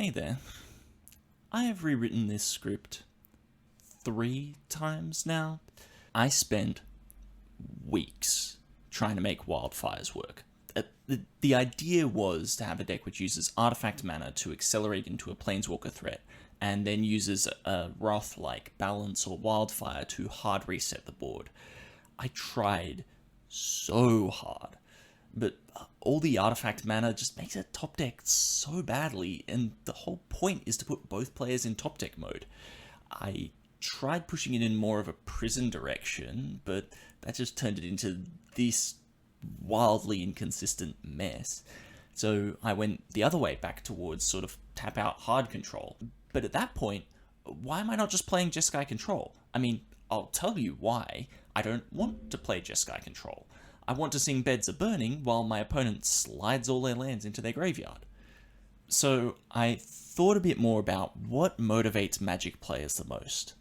Hey there. I have rewritten this script 3 times now. I spent weeks trying to make wildfires work. The idea was to have a deck which uses artifact mana to accelerate into a planeswalker threat, and then uses a Wrath-like balance or wildfire to hard reset the board. I tried so hard, but all the artifact mana just makes it top deck so badly, and the whole point is to put both players in top deck mode. I tried pushing it in more of a prison direction, but that just turned it into this wildly inconsistent mess. So I went the other way, back towards sort of tap out hard control. But at that point, why am I not just playing Jeskai control? I mean, I'll tell you why. I don't want to play Jeskai control. I want to sing Beds Are Burning while my opponent slides all their lands into their graveyard. So I thought a bit more about what motivates Magic players the most.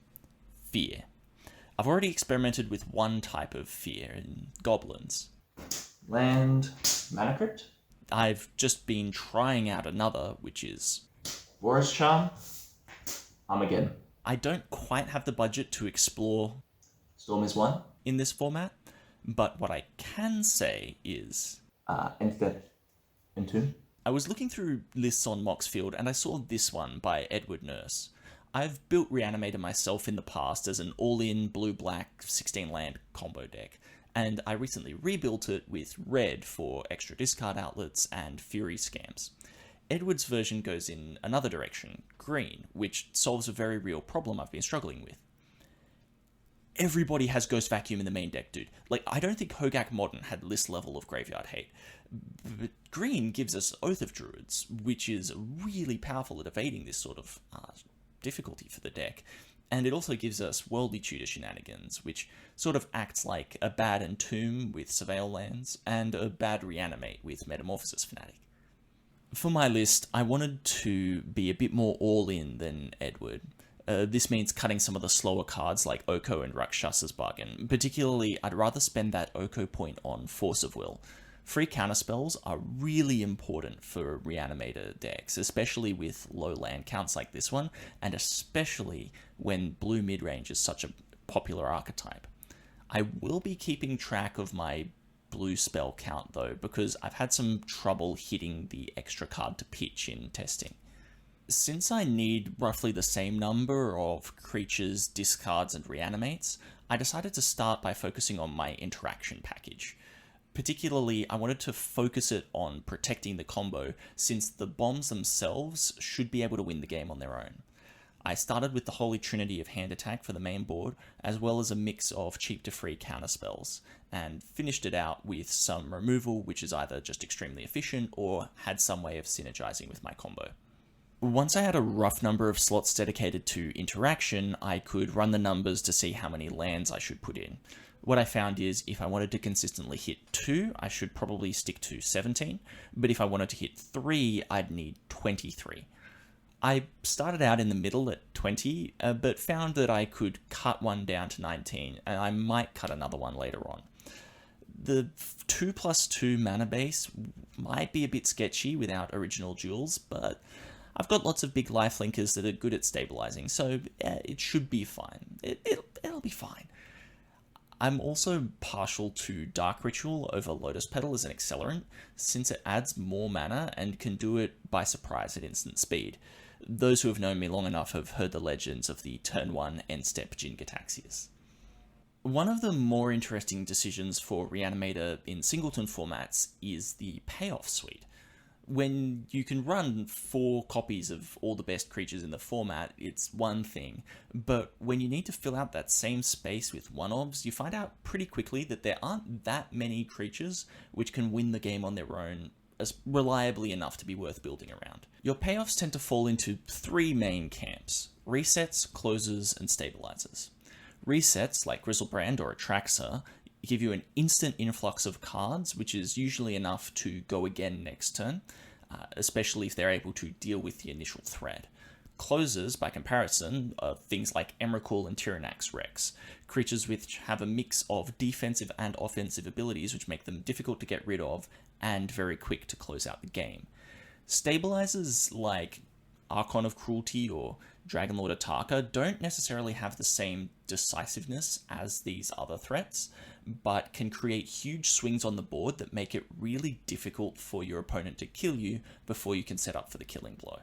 Fear. I've already experimented with one type of fear in Goblins. Land, Mana Crypt, I've just been trying out another, which is Boris Charm, Armageddon. I don't quite have the budget to explore Storm is one. in this format, but what I can say is Endstep, Entomb. I was looking through lists on Moxfield and I saw this one by Edward Nurse. I've built Reanimator myself in the past as an all-in blue-black 16-land combo deck, and I recently rebuilt it with red for extra discard outlets and Fury scams. Edward's version goes in another direction, green, which solves a very real problem I've been struggling with. Everybody has Ghost Vacuum in the main deck, dude. Like, I don't think Hogak Modern had list level of graveyard hate. But green gives us Oath of Druids, which is really powerful at evading this sort of difficulty for the deck. And it also gives us Worldly Tutor shenanigans, which sort of acts like a bad Entomb with Surveil lands, and a bad Reanimate with Metamorphosis Fanatic. For my list, I wanted to be a bit more all-in than Edward. This means cutting some of the slower cards like Oko and Rakshas's Bargain. Particularly, I'd rather spend that Oko point on Force of Will. Free counterspells are really important for Reanimator decks, especially with low land counts like this one, and especially when blue midrange is such a popular archetype. I will be keeping track of my blue spell count though, because I've had some trouble hitting the extra card to pitch in testing. Since I need roughly the same number of creatures, discards, and reanimates, I decided to start by focusing on my interaction package. Particularly, I wanted to focus it on protecting the combo, since the bombs themselves should be able to win the game on their own. I started with the Holy Trinity of hand attack for the main board, as well as a mix of cheap to free counterspells, and finished it out with some removal, which is either just extremely efficient or had some way of synergizing with my combo. Once I had a rough number of slots dedicated to interaction, I could run the numbers to see how many lands I should put in. What I found is if I wanted to consistently hit 2, I should probably stick to 17, but if I wanted to hit 3, I'd need 23. I started out in the middle at 20, but found that I could cut one down to 19, and I might cut another one later on. The 2+2 mana base might be a bit sketchy without original jewels, but I've got lots of big lifelinkers that are good at stabilizing, so it should be fine. It'll be fine. I'm also partial to Dark Ritual over Lotus Petal as an accelerant, since it adds more mana and can do it by surprise at instant speed. Those who have known me long enough have heard the legends of the turn 1 end step Jin Gataxias. One of the more interesting decisions for Reanimator in singleton formats is the payoff suite. When you can run 4 copies of all the best creatures in the format, it's one thing, but when you need to fill out that same space with one-ofs, you find out pretty quickly that there aren't that many creatures which can win the game on their own as reliably enough to be worth building around. Your payoffs tend to fall into 3 main camps: resets, closes, and stabilizers. Resets, like Grizzlebrand or Atraxa, give you an instant influx of cards, which is usually enough to go again next turn, especially if they're able to deal with the initial threat. Closers, by comparison, are things like Emrakul and Tyrannax Rex, creatures which have a mix of defensive and offensive abilities which make them difficult to get rid of and very quick to close out the game. Stabilizers like Archon of Cruelty or Dragonlord Ataka don't necessarily have the same decisiveness as these other threats, but can create huge swings on the board that make it really difficult for your opponent to kill you before you can set up for the killing blow.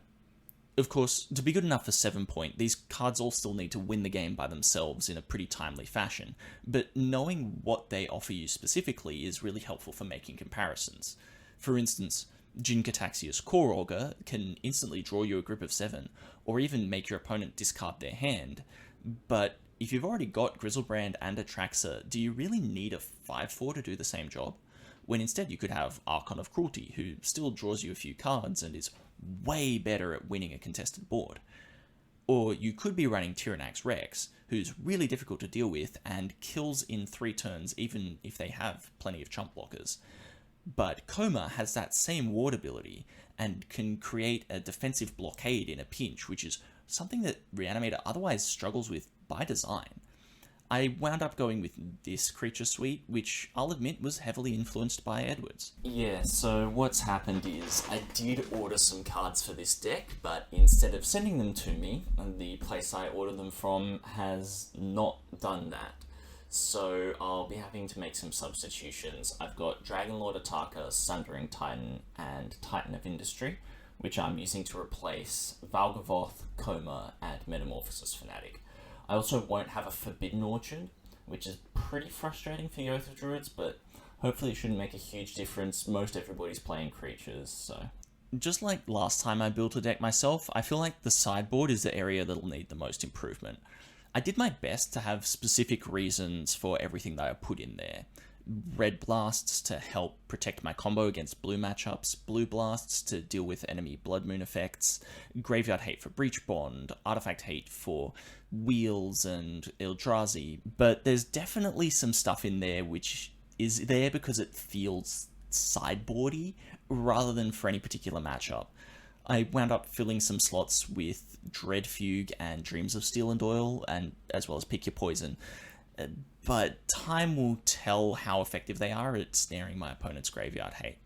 Of course, to be good enough for 7 point, these cards all still need to win the game by themselves in a pretty timely fashion, but knowing what they offer you specifically is really helpful for making comparisons. For instance, Jin Cataxia's Core Augur can instantly draw you a group of 7, or even make your opponent discard their hand, but if you've already got Grizzlebrand and Atraxa, do you really need a 5/4 to do the same job? When instead you could have Archon of Cruelty, who still draws you a few cards and is way better at winning a contested board. Or you could be running Tyrannax Rex, who's really difficult to deal with and kills in 3 turns even if they have plenty of chump blockers. But Coma has that same ward ability and can create a defensive blockade in a pinch, which is something that Reanimator otherwise struggles with by design. I wound up going with this creature suite, which I'll admit was heavily influenced by Edwards. Yeah, so what's happened is I did order some cards for this deck, but instead of sending them to me, the place I ordered them from has not done that. So I'll be having to make some substitutions. I've got Dragonlord Ataka, Sundering Titan, and Titan of Industry, which I'm using to replace Valgavoth, Coma, and Metamorphosis Fanatic. I also won't have a Forbidden Orchard, which is pretty frustrating for the Oath of Druids, but hopefully it shouldn't make a huge difference. Most everybody's playing creatures, so... Just like last time I built a deck myself, I feel like the sideboard is the area that'll need the most improvement. I did my best to have specific reasons for everything that I put in there. Red Blasts to help protect my combo against blue matchups, Blue Blasts to deal with enemy Blood Moon effects, Graveyard Hate for Breach Bond, Artifact Hate for Wheels and Eldrazi, but there's definitely some stuff in there which is there because it feels sideboardy rather than for any particular matchup. I wound up filling some slots with Dread Fugue and Dreams of Steel and Oil, and as well as Pick Your Poison. But time will tell how effective they are at snaring my opponent's Graveyard Hate.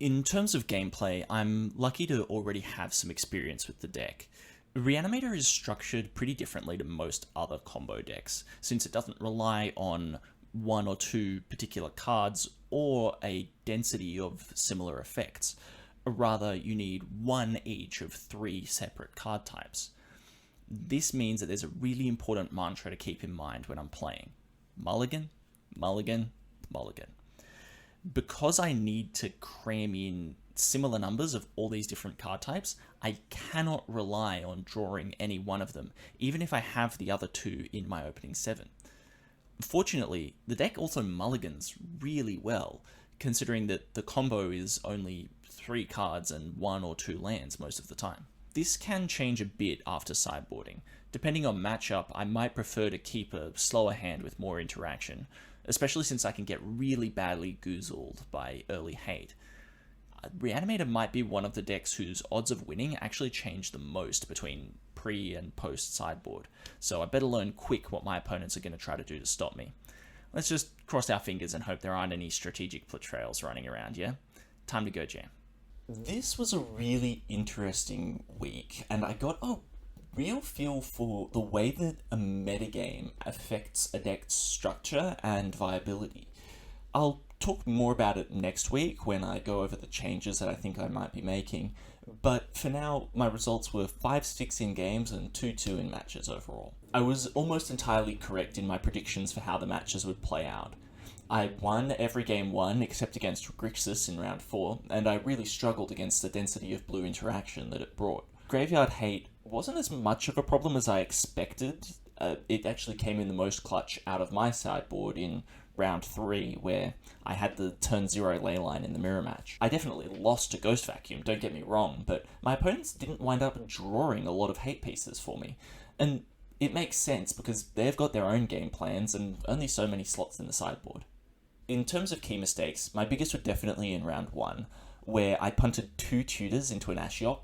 In terms of gameplay, I'm lucky to already have some experience with the deck. Reanimator is structured pretty differently to most other combo decks, since it doesn't rely on 1 or 2 particular cards or a density of similar effects. Rather, you need 1 each of 3 separate card types. This means that there's a really important mantra to keep in mind when I'm playing. Mulligan, mulligan, mulligan. Because I need to cram in similar numbers of all these different card types, I cannot rely on drawing any one of them, even if I have the other 2 in my opening 7. Fortunately, the deck also mulligans really well, considering that the combo is only 3 cards and 1 or 2 lands most of the time. This can change a bit after sideboarding. Depending on matchup, I might prefer to keep a slower hand with more interaction, especially since I can get really badly goozled by early hate. Reanimator might be one of the decks whose odds of winning actually change the most between pre and post sideboard, so I better learn quick what my opponents are going to try to do to stop me. Let's just cross our fingers and hope there aren't any strategic betrayals running around, yeah? Time to go jam. This was a really interesting week, and I got a real feel for the way that a metagame affects a deck's structure and viability. I'll talk more about it next week when I go over the changes that I think I might be making, but for now, my results were 5-6 in games and 2-2 in matches overall. I was almost entirely correct in my predictions for how the matches would play out. I won every game 1 except against Grixis in round 4, and I really struggled against the density of blue interaction that it brought. Graveyard Hate wasn't as much of a problem as I expected. It actually came in the most clutch out of my sideboard in round 3, where I had the turn 0 leyline in the mirror match. I definitely lost to Ghost Vacuum, don't get me wrong, but my opponents didn't wind up drawing a lot of hate pieces for me. And it makes sense because they've got their own game plans and only so many slots in the sideboard. In terms of key mistakes, my biggest were definitely in round 1, where I punted 2 tutors into an Ashiok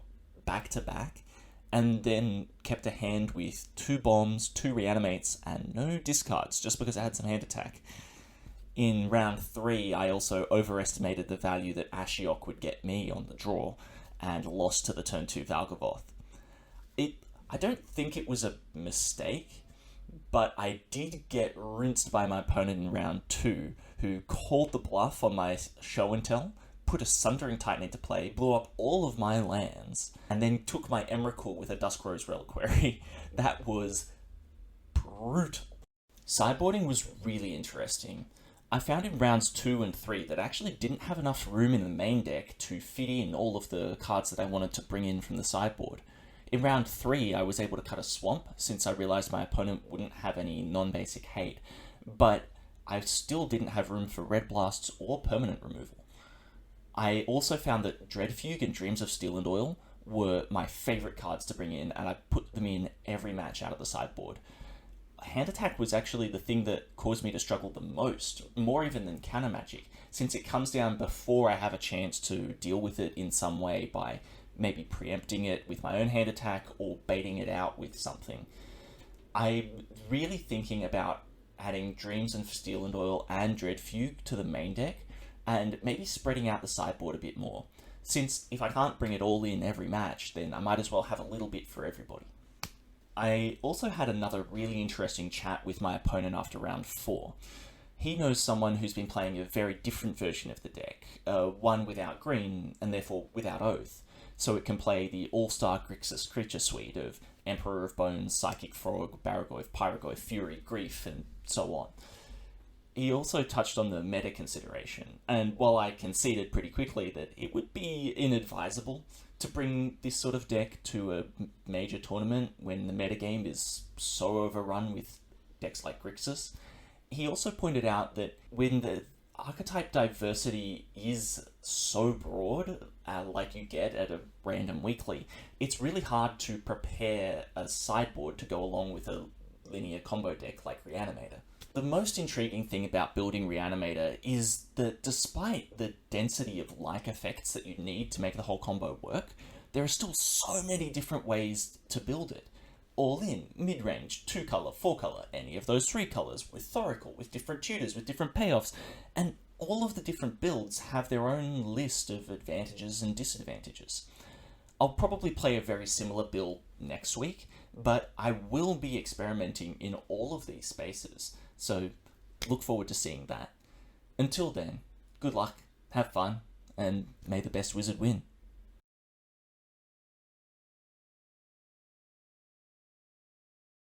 back to back, and then kept a hand with 2 bombs, 2 reanimates, and no discards, just because I had some hand attack. In round 3, I also overestimated the value that Ashiok would get me on the draw, and lost to the turn 2 Valgavoth. I don't think it was a mistake, but I did get rinsed by my opponent in round 2, who called the bluff on my show and tell, put a Sundering Titan into play, blew up all of my lands, and then took my Emrakul with a Duskrose Reliquary. That was brutal. Sideboarding was really interesting. I found in rounds 2 and 3 that I actually didn't have enough room in the main deck to fit in all of the cards that I wanted to bring in from the sideboard. In round 3, I was able to cut a Swamp, since I realised my opponent wouldn't have any non-basic hate, but I still didn't have room for Red Blasts or permanent removal. I also found that Dreadfugue and Dreams of Steel and Oil were my favourite cards to bring in, and I put them in every match out of the sideboard. Hand attack was actually the thing that caused me to struggle the most, more even than counter magic, since it comes down before I have a chance to deal with it in some way by maybe preempting it with my own hand attack or baiting it out with something. I'm really thinking about adding Dreams of Steel and Oil and Dreadfugue to the main deck, and maybe spreading out the sideboard a bit more, since if I can't bring it all in every match, then I might as well have a little bit for everybody. I also had another really interesting chat with my opponent after round 4. He knows someone who's been playing a very different version of the deck, one without green, and therefore without Oath, so it can play the all-star Grixis creature suite of Emperor of Bones, Psychic Frog, Barragoyf, Pyrogoyf, Fury, Grief, and so on. He also touched on the meta consideration, and while I conceded pretty quickly that it would be inadvisable to bring this sort of deck to a major tournament when the metagame is so overrun with decks like Grixis, he also pointed out that when the archetype diversity is so broad, like you get at a random weekly, it's really hard to prepare a sideboard to go along with a linear combo deck like Reanimator. The most intriguing thing about building Reanimator is that despite the density of like effects that you need to make the whole combo work, there are still so many different ways to build it. All in, mid-range, 2-color, 4-color, any of those 3 colors, with Thoracle, with different tutors, with different payoffs, and all of the different builds have their own list of advantages and disadvantages. I'll probably play a very similar build next week, but I will be experimenting in all of these spaces, so look forward to seeing that. Until then, good luck, have fun, and may the best wizard win.